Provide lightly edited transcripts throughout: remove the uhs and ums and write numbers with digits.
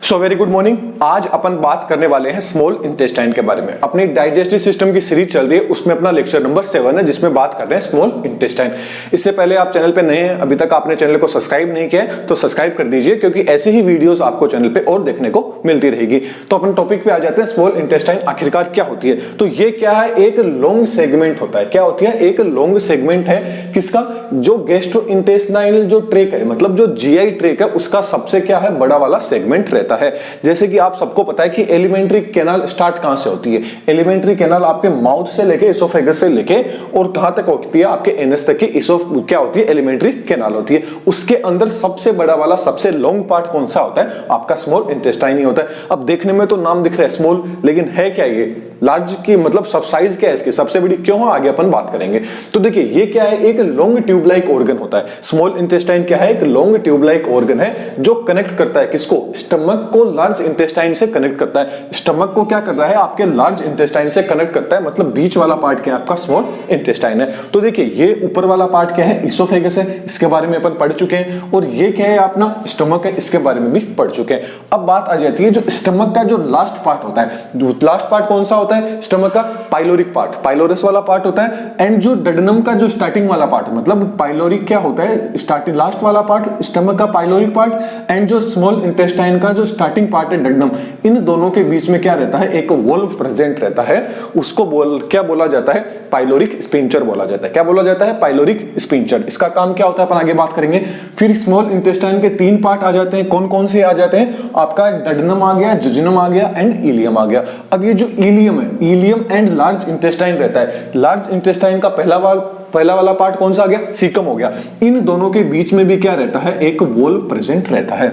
So very good morning. आज अपन बात करने वाले हैं स्मॉल इंटेस्टाइन के बारे में। अपनी डाइजेस्टिव सिस्टम की सीरीज चल रही है, उसमें अपना लेक्चर नंबर 7 है जिसमें बात कर रहे हैं स्मॉल इंटेस्टाइन। इससे पहले आप चैनल पे नए हैं, अभी तक आपने चैनल को सब्सक्राइब नहीं किया है तो सब्सक्राइब कर दीजिए, क्योंकि ऐसी ही वीडियोस आपको चैनल पे और देखने को मिलती रहेगी। तो अपन टॉपिक पे आ जाते हैं, स्मॉल इंटेस्टाइन आखिरकार क्या होती है। तो ये क्या है, एक लॉन्ग सेगमेंट होता है। क्या होती है? एक लॉन्ग सेगमेंट है किसका? जो गैस्ट्रोइंटेस्टाइनल जो ट्रैक है, मतलब जो जीआई ट्रैक है, उसका सबसे क्या है, बड़ा वाला सेगमेंट रहता है। जैसे कि आप सबको पता है कि एलिमेंट्री कैनाल स्टार्ट कहां से होती है। एलिमेंट्री कैनाल आपके माउथ से लेके इसोफेगस से लेके और कहां तक होती है, आपके एनस तक की क्या होती है, एलिमेंट्री कैनाल होती है। उसके अंदर सबसे बड़ा वाला, सबसे लॉन्ग पार्ट कौन सा होता है? आपका स्मॉल इंटेस्टाइन ही होता है। अब देखने में तो नाम दिख रहा है स्मॉल, लेकिन है क्या ये? लार्ज की मतलब सब साइज क्या है इसकी, सबसे बड़ी क्यों है, आगे अपन बात करेंगे। तो देखिए ये क्या है, एक लॉन्ग ट्यूब लाइक ऑर्गन होता है। स्मॉल इंटेस्टाइन क्या है? एक लॉन्ग ट्यूब लाइक ऑर्गन है जो कनेक्ट करता है किसको? स्टमक को लार्ज इंटेस्टाइन से कनेक्ट करता है। स्टमक को क्या कर रहा है, आपके लार्ज इंटेस्टाइन से कनेक्ट करता है, मतलब बीच वाला पार्ट क्या है, आपका स्मॉल इंटेस्टाइन है। तो देखिए ये ऊपर वाला पार्ट क्या है, इसोफेगस है, इसके बारे में अपन पढ़ चुके हैं। और ये क्या है, अपना स्टमक है, इसके बारे में भी पढ़ चुके हैं। अब बात आ जाती है जो स्टमक का जो लास्ट पार्ट होता है, लास्ट पार्ट कौन सा होता है स्टमक का? पाइलोरिक पार्ट, पाइलोरस वाला पार्ट होता है। एंड जो डडनम का जो स्टार्टिंग वाला पार्ट, मतलब पाइलोरिक क्या होता है, स्टार्टिंग लास्ट वाला पार्ट स्टमक का पाइलोरिक पार्ट, एंड जो स्मॉल इंटेस्टाइन का जो स्टार्टिंग पार्ट है डडनम, इन दोनों के बीच में क्या रहता है, एक वॉल्व प्रेजेंट रहता है। उसको क्या बोला जाता है? पाइलोरिक स्पिंचर बोला जाता है। क्या बोला जाता है? Pyloric sphincter. इसका काम क्या होता है अपन आगे बात करेंगे। फिर स्मॉल इंटेस्टाइन के 3 पार्ट आ जाते हैं। कौन कौन से आ जाते हैं? आपका डडनम आ गया, जजुनम आ गया एंड इलियम आ गया। अब ये जो इलियम है, इलियम एंड लार्ज इंटेस्टाइन रहता है। लार्ज इंटेस्टाइन का पहला वाला पार्ट कौन सा आ गया? सीकम हो गया। इन दोनों के बीच में भी क्या रहता है, एक वॉल्व प्रेजेंट रहता है।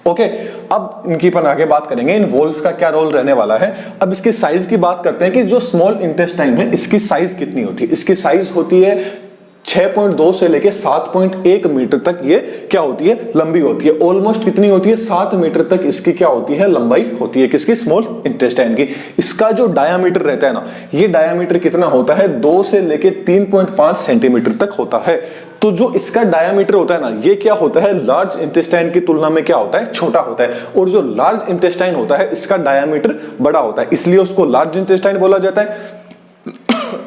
ओके, अब इनकी पर आगे बात करेंगे, इन वॉल्व्स का क्या रोल रहने वाला है। अब इसकी साइज की बात करते हैं कि जो स्मॉल इंटेस्टाइन है इसकी साइज कितनी होती है। इसकी साइज होती है 6.2 से लेके 7.1 मीटर तक ये क्या होती है, लंबी होती है। ऑलमोस्ट कितनी होती है, 7 मीटर तक इसकी क्या होती है, लंबाई होती है। किसकी? स्मॉल इंटेस्टाइन की। इसका जो डायामीटर रहता है ना, ये डायामीटर कितना होता है, 2 से लेके 3.5 सेंटीमीटर तक होता है। तो जो इसका डायामीटर होता है ना, ये क्या होता है, लार्ज इंटेस्टाइन की तुलना में क्या होता है, छोटा होता है। और जो लार्ज इंटेस्टाइन होता है इसका डायामीटर बड़ा होता है, इसलिए उसको लार्ज इंटेस्टाइन बोला जाता है।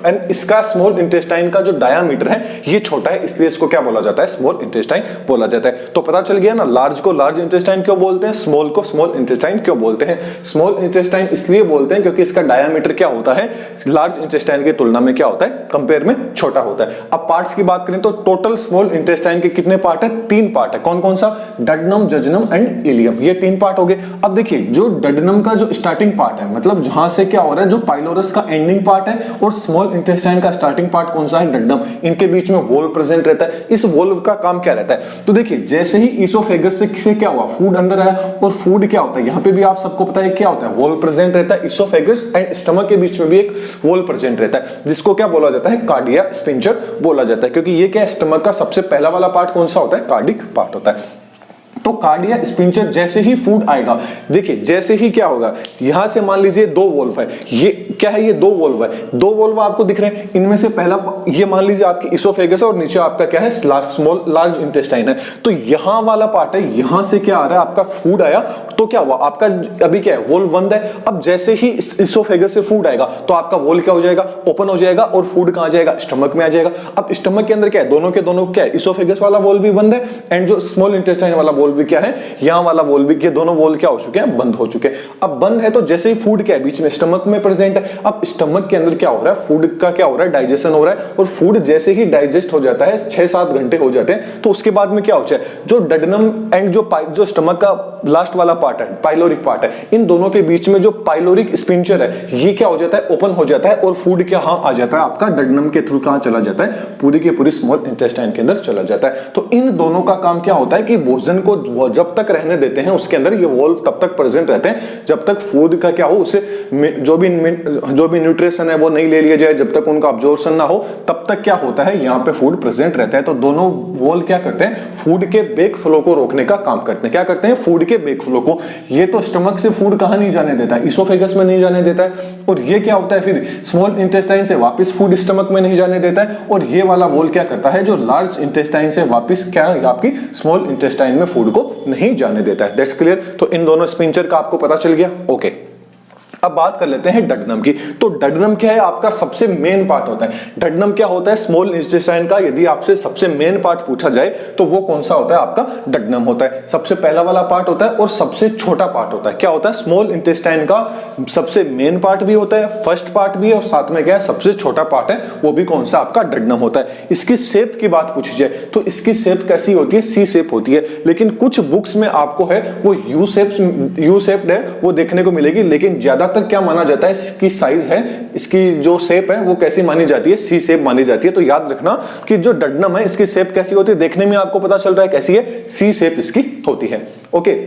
एंड इसका स्मॉल इंटेस्टाइन का जो डायामीटर है ये छोटा है, इसलिए इसको क्या बोला जाता है, स्मॉल इंटेस्टाइन बोला जाता है। तो पता चल गया ना, लार्ज को लार्ज इंटेस्टाइन क्यों बोलते हैं, स्मॉल को स्मॉल इंटेस्टाइन क्यों बोलते हैं। स्मॉल इंटेस्टाइन इसलिए बोलते हैं क्योंकि इसका डायामीटर क्या होता है, लार्ज इंटेस्टाइन की तुलना में क्या होता है, कंपेयर में छोटा होता है। अब पार्ट्स की बात करें तो टोटल स्मॉल इंटेस्टाइन के कितने पार्ट है? 3 पार्ट है। कौन कौन सा? डडनम, जजुनम एंड इलियम, ये 3 पार्ट हो गए। अब देखिए जो डडनम का जो स्टार्टिंग पार्ट है, मतलब जहां से क्या हो रहा है, जो पाइलोरस का एंडिंग पार्ट है, और स्मॉल इंटेस्टाइन का स्टार्टिंग पार्ट कौन सा है, डडनम, इनके बीच में वॉल्व प्रेजेंट रहता है। इस वॉल्व का काम क्या रहता है? तो देखिए जैसे ही इसोफेगस से क्या हुआ, फूड अंदर आया, और फूड क्या होता है, यहां पे भी आप सबको पता है क्या होता है, वॉल्व प्रेजेंट रहता है। इसोफेगस एंड स्टमक के बीच में भी एक वॉल्व प्रेजेंट रहता है, जिसको क्या बोला जाता है, कार्डिया स्पिंचर बोला जाता है। क्योंकि ये क्या है, स्टमक का सबसे पहला वाला पार्ट कौन सा होता है, कार्डिक पार्ट होता है। तो कार्डिया स्पिंचर जैसे ही फूड आएगा, देखिए जैसे ही क्या होगा, यहां से मान लीजिए 2 वॉल्व है, ये क्या है, ये 2 वॉल्व है, 2 वॉल्व आपको दिख रहे हैं। इनमें से पहला ये मान लीजिए आपकी इसोफेगस है और नीचे आपका क्या है, लार्ज इंटेस्टाइन है। तो यहां वाला पार्ट है, यहां से क्या आ रहा है, आपका फूड आया, तो क्या हुआ, आपका अभी क्या है, वॉल्व बंद है। अब जैसे ही इसोफेगस से फूड आएगा तो आपका वॉल्व क्या हो जाएगा, ओपन हो जाएगा, और फूड कहां जाएगा, स्टमक में आ जाएगा। अब स्टमक के अंदर क्या है, दोनों के दोनों क्या है, इसोफेगस वाला वॉल्व भी बंद है, एंड जो स्मॉल इंटेस्टाइन वाला वॉल्व भी क्या है, यहां वाला वॉल्व भी, ये दोनों वॉल्व क्या हो चुके हैं, बंद हो चुके हैं। अब बंद है तो जैसे ही फूड क्या है, बीच में स्टमक में प्रेजेंट है। अब स्टमक के अंदर क्या हो रहा है, फूड का क्या हो रहा है, डाइजेशन हो रहा है। और फूड जैसे ही डाइजेस्ट हो जाता है, 6-7 घंटे हो जाते हैं, तो उसके बाद में क्या होता है, जो डडनम एंड जो स्टमक का लास्ट वाला पार्ट है, पाइलोरिक पार्ट है, इन दोनों के बीच में जो पाइलोरिक स्पिंचर है, ये क्या हो जाता है, ओपन हो जाता है, और फूड क्या आ जाता है, आपका डडनम के थ्रू कहां चला जाता है, पूरी की पूरी स्मॉल इंटेस्टाइन के अंदर चला जाता है। तो इन दोनों का काम क्या होता है कि भोजन को जब तक रहने देते हैं उसके अंदर ये वॉल्व तब तक प्रेजेंट रहते हैं जब तक फूड का क्या हो, उसे जो भी न्यूट्रिशन है वो नहीं ले लिया जाए, जब तक उनका अब्जॉर्प्शन ना हो तब तक क्या होता है, यहाँ पे फूड प्रेजेंट रहता है। तो दोनों वॉल्व क्या करते हैं, फूड के बैक फ्लो को रोकने का काम करते हैं। क्या करते हैं, फूड के बैक फ्लो को। ये तो स्टमक से फूड कहां नहीं जाने देता है, इसोफेगस में नहीं जाने देता है, और ये क्या होता है, फिर स्मॉल इंटेस्टाइन से वापस फूड स्टमक में नहीं जाने देता है, और ये वाला वॉल्व क्या करता है, जो लार्ज इंटेस्टाइन से वापस क्या आपकी स्मॉल इंटेस्टाइन में फूड फ्लूइड को नहीं जाने देता है। That's clear. तो इन दोनों स्पिंचर का आपको पता चल गया। ओके, अब बात कर लेते हैं डडनम की। तो डडनम क्या है, आपका सबसे मेन पार्ट होता है। डडनम क्या होता है, स्मॉल इंटेस्टाइन का यदि आपसे सबसे मेन पार्ट पूछा जाए तो वो कौन सा होता है, आपका डडनम होता है। सबसे पहला वाला पार्ट होता है और सबसे छोटा पार्ट होता है। क्या होता है, स्मॉल इंटेस्टाइन का सबसे मेन पार्ट भी होता है, फर्स्ट पार्ट भी है, और साथ में क्या है, सबसे छोटा पार्ट है, वो भी कौन सा, आपका डडनम होता है। इसकी शेप की बात पूछी जाए तो इसकी शेप कैसी होती है, सी शेप होती है। लेकिन कुछ बुक्स में आपको है वो यू शेप्ड है, वो देखने को मिलेगी। लेकिन ज्यादा क्या माना जाता है, इसकी साइज है, इसकी जो शेप है वो कैसी मानी जाती है, सी शेप मानी जाती है। तो याद रखना कि जो डडनम है इसकी शेप कैसी होती है, देखने में आपको पता चल रहा है कैसी है, सी शेप इसकी होती है। ओके,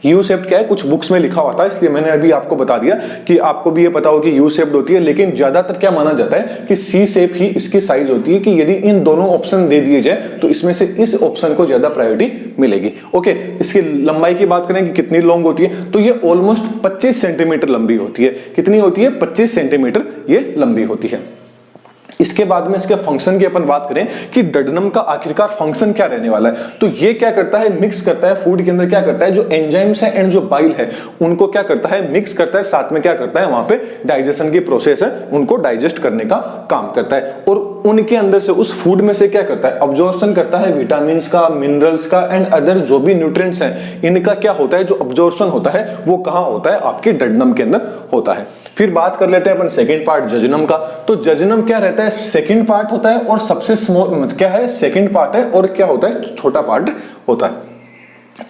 यू शेप्ड क्या है, कुछ बुक्स में लिखा हुआ था, इसलिए मैंने अभी आपको बता दिया कि आपको भी ये पता हो कि यू शेप्ड होती है। लेकिन ज्यादातर क्या माना जाता है कि सी शेप ही इसकी साइज होती है, कि यदि इन दोनों ऑप्शन दे दिए जाए तो इसमें से इस ऑप्शन को ज्यादा प्रायोरिटी मिलेगी। ओके, इसकी लंबाई की बात करें कि कितनी लॉन्ग होती है, तो ये ऑलमोस्ट 25 सेंटीमीटर लंबी होती है। कितनी होती है, 25 सेंटीमीटर ये लंबी होती है। इसके बाद में इसके फंक्शन की अपन बात करें कि डडनम का आखिरकार फंक्शन क्या रहने वाला है, तो ये क्या करता है, मिक्स करता है फूड के अंदर, क्या करता है, जो एंजाइम्स है एंड जो बाइल है उनको क्या करता है, मिक्स करता है, साथ में क्या करता है, वहां पे डाइजेशन की प्रोसेस है उनको डाइजेस्ट करने का काम करता है। और उनके अंदर से, उस फूड में से क्या करता है, अब्जॉर्प्शन करता है विटामिन का, मिनरल्स का एंड अदर जो भी न्यूट्रिएंट्स हैं, इनका क्या होता है, जो अब्जॉर्प्शन होता है वो कहां होता है, आपके डडनम के अंदर होता है। फिर बात कर लेते हैं अपन सेकंड पार्ट जजनम का। तो जजनम क्या रहता है, सेकंड पार्ट होता है और सबसे स्मॉल क्या है, सेकंड पार्ट है और क्या होता है, छोटा पार्ट होता है।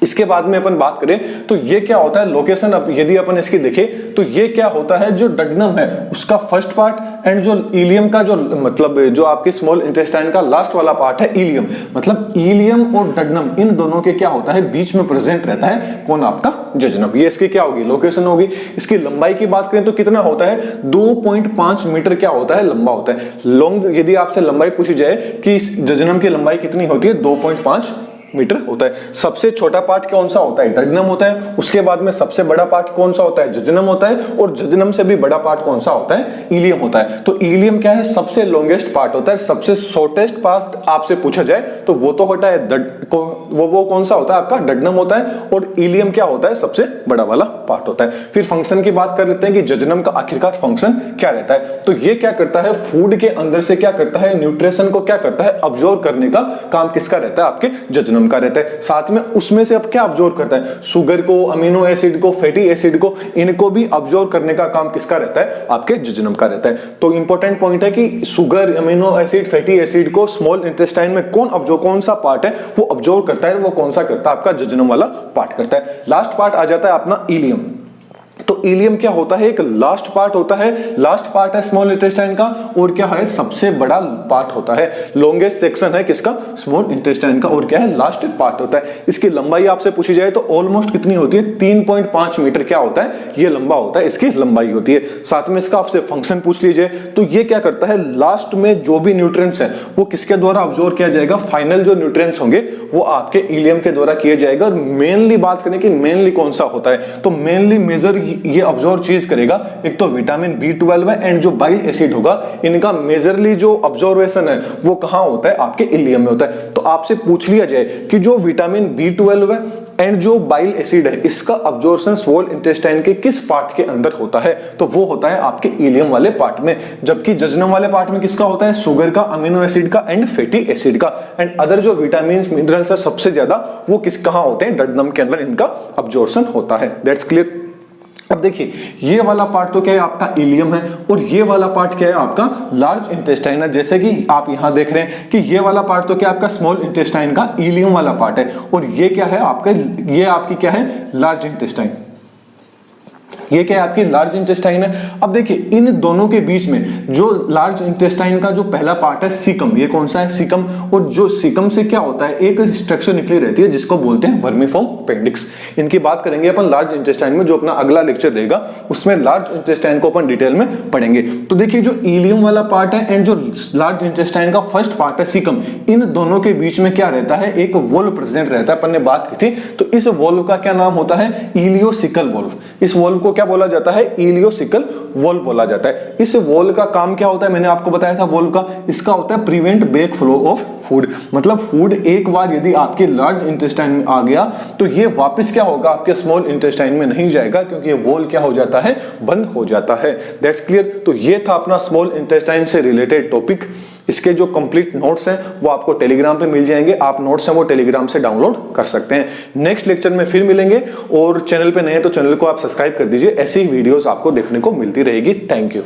इसके बाद में अपन बात करें तो ये क्या होता है, लोकेशन यदि अपन इसकी देखें तो ये क्या होता है, जो डडनम है उसका फर्स्ट पार्ट एंड जो इलियम का जो मतलब जो आपके स्मॉल इंटेस्टाइन का लास्ट वाला पार्ट है इलियम, मतलब इलियम और डडनम इन दोनों के क्या होता है, बीच में प्रेजेंट रहता है कौन, आपका जजनम। ये इसकी क्या होगी, लोकेशन होगी। इसकी लंबाई की बात करें तो कितना होता है, 2.5 मीटर क्या होता है, लंबा होता है। लॉन्ग यदि आपसे लंबाई पूछी जाए कि जजनम की लंबाई कितनी होती है, 2.5 मीटर होता है। सबसे छोटा पार्ट कौन सा होता है, डडनम होता है। उसके बाद में सबसे बड़ा पार्ट कौन सा होता है, जजनम होता है। और जजनम से भी बड़ा पार्ट कौन सा होता है, इलियम होता है। तो इलियम क्या है, सबसे लॉन्गेस्ट पार्ट होता है। सबसे शॉर्टेस्ट पार्ट आपसे पूछा जाए तो वो तो होता है वो कौन सा होता है, आपका डडनम होता है। और इलियम क्या होता है, सबसे बड़ा वाला पार्ट होता है। फिर फंक्शन की बात कर लेते हैं कि जजनम का आखिरकार फंक्शन क्या रहता है। तो ये क्या करता है, फूड के अंदर से क्या करता है, न्यूट्रिशन को क्या करता है, अब्जॉर्ब करने का काम किसका रहता है, आपके जजनम का रहता है। साथ में उसमें से अब क्या अब्जॉर्ब करता है, शुगर को, अमीनो एसिड को, फैटी एसिड को, इनको भी अब्जॉर्ब करने का काम किसका रहता है, आपके जजनम का रहता है। तो इंपॉर्टेंट पॉइंट है कि sugar, amino acid, fatty acid को स्मॉल इंटेस्टाइन में कौन सा पार्ट है वो अब्जॉर्ब करता है, वो कौन सा करता है, आपका जजनम वाला पार्ट करता है। लास्ट पार्ट आ जाता है अपना इलियम। तो इलियम क्या होता है, एक लास्ट पार्ट होता है, लास्ट पार्ट है स्मॉल इंटेस्टाइन का, और क्या है, सबसे बड़ा पार्ट होता है। लॉन्गेस्ट सेक्शन है किसका, स्मॉल इंटेस्टाइन का, और क्या है, लास्ट पार्ट होता है। इसकी लंबाई आपसे पूछी जाए तो ऑलमोस्ट कितनी होती है, 3.5 मीटर क्या होता है, ये लंबा होता है, इसकी लंबाई होती है। साथ में इसका आपसे फंक्शन पूछ लीजिए तो ये क्या करता है, लास्ट में जो भी न्यूट्रिएंट्स है वो किसके द्वारा अब्जॉर्ब किया जाएगा, फाइनल जो न्यूट्रिएंट्स होंगे वो आपके इलियम के द्वारा किए जाएगा। और मेनली बात करें कि मेनली कौन सा होता है, तो मेनली मेजर ये अब्जॉर्ब चीज करेगा, एक तो विटामिन B12 है एंड जो बाइल एसिड होगा, इनका मेजरली जो अब्जॉर्वेशन है वो कहां होता है, आपके इलियम में होता है। तो आपसे पूछ लिया जाए कि जो विटामिन B12 है एंड जो बाइल एसिड है, इसका अब्जॉर्प्शन स्मॉल इंटेस्टाइन के किस पार्ट के अंदर होता है, तो वो होता है आपके इलियम वाले पार्ट में। जबकि जजनम वाले पार्ट में किसका होता है, शुगर का, अमीनो एसिड का एंड फैटी एसिड का, एंड अदर जो विटामिन मिनरल्स है सबसे ज्यादा वो कहां होते हैं, डडनम के अंदर इनका अब्जॉर्प्शन होता है। That's clear. अब देखिए ये वाला पार्ट तो क्या है, आपका इलियम है, और ये वाला पार्ट क्या है, आपका लार्ज इंटेस्टाइन है। जैसे कि आप यहां देख रहे हैं कि ये वाला पार्ट तो क्या आपका स्मॉल इंटेस्टाइन का इलियम वाला पार्ट है, और ये क्या है आपका, ये आपकी क्या है, लार्ज इंटेस्टाइन। ये क्या है, आपकी लार्ज इंटेस्टाइन है। अब देखिए इन दोनों के बीच में जो लार्ज इंटेस्टाइन का जो पहला पार्ट है सीकम, ये कौन सा है, सीकम। और जो सीकम से क्या होता है, एक स्ट्रक्चर निकली रहती है जिसको बोलते हैं वर्मीफॉर्म अपेंडिक्स। इनकी बात करेंगे अपन लार्ज इंटेस्टाइन में, जो अपना अगला लेक्चर रहेगा उसमें लार्ज इंटेस्टाइन को अपन डिटेल में पढ़ेंगे। तो देखिए जो इलियम वाला पार्ट है एंड जो लार्ज इंटेस्टाइन का फर्स्ट पार्ट है सीकम, इन दोनों के बीच में क्या रहता है, एक वॉल्व प्रेजेंट रहता है। अपन ने बात की थी, तो इस वॉल्व का क्या नाम होता है, इलियोसिकल वॉल्व। इस वॉल्व को क्या बोला जाता है, इलियोसिकल वॉल बोला जाता है। इस वॉल का काम क्या होता है, मैंने आपको बताया था वॉल का, इसका होता है prevent back flow of food. मतलब फूड एक बार यदि आपके लार्ज इंटेस्टाइन में आ गया तो ये वापस क्या होगा, आपके स्मॉल इंटेस्टाइन में नहीं जाएगा, क्योंकि ये वॉल क्या हो जाता है, बंद हो जाता है। That's clear. तो ये था अपना स्मॉल इंटेस्टाइन से रिलेटेड टॉपिक। इसके जो कंप्लीट नोट्स हैं वो आपको टेलीग्राम पे मिल जाएंगे, आप नोट्स हैं वो टेलीग्राम से डाउनलोड कर सकते हैं। नेक्स्ट लेक्चर में फिर मिलेंगे, और चैनल पे नए हैं तो चैनल को आप सब्सक्राइब कर दीजिए, ऐसी वीडियोस आपको देखने को मिलती रहेगी। Thank you.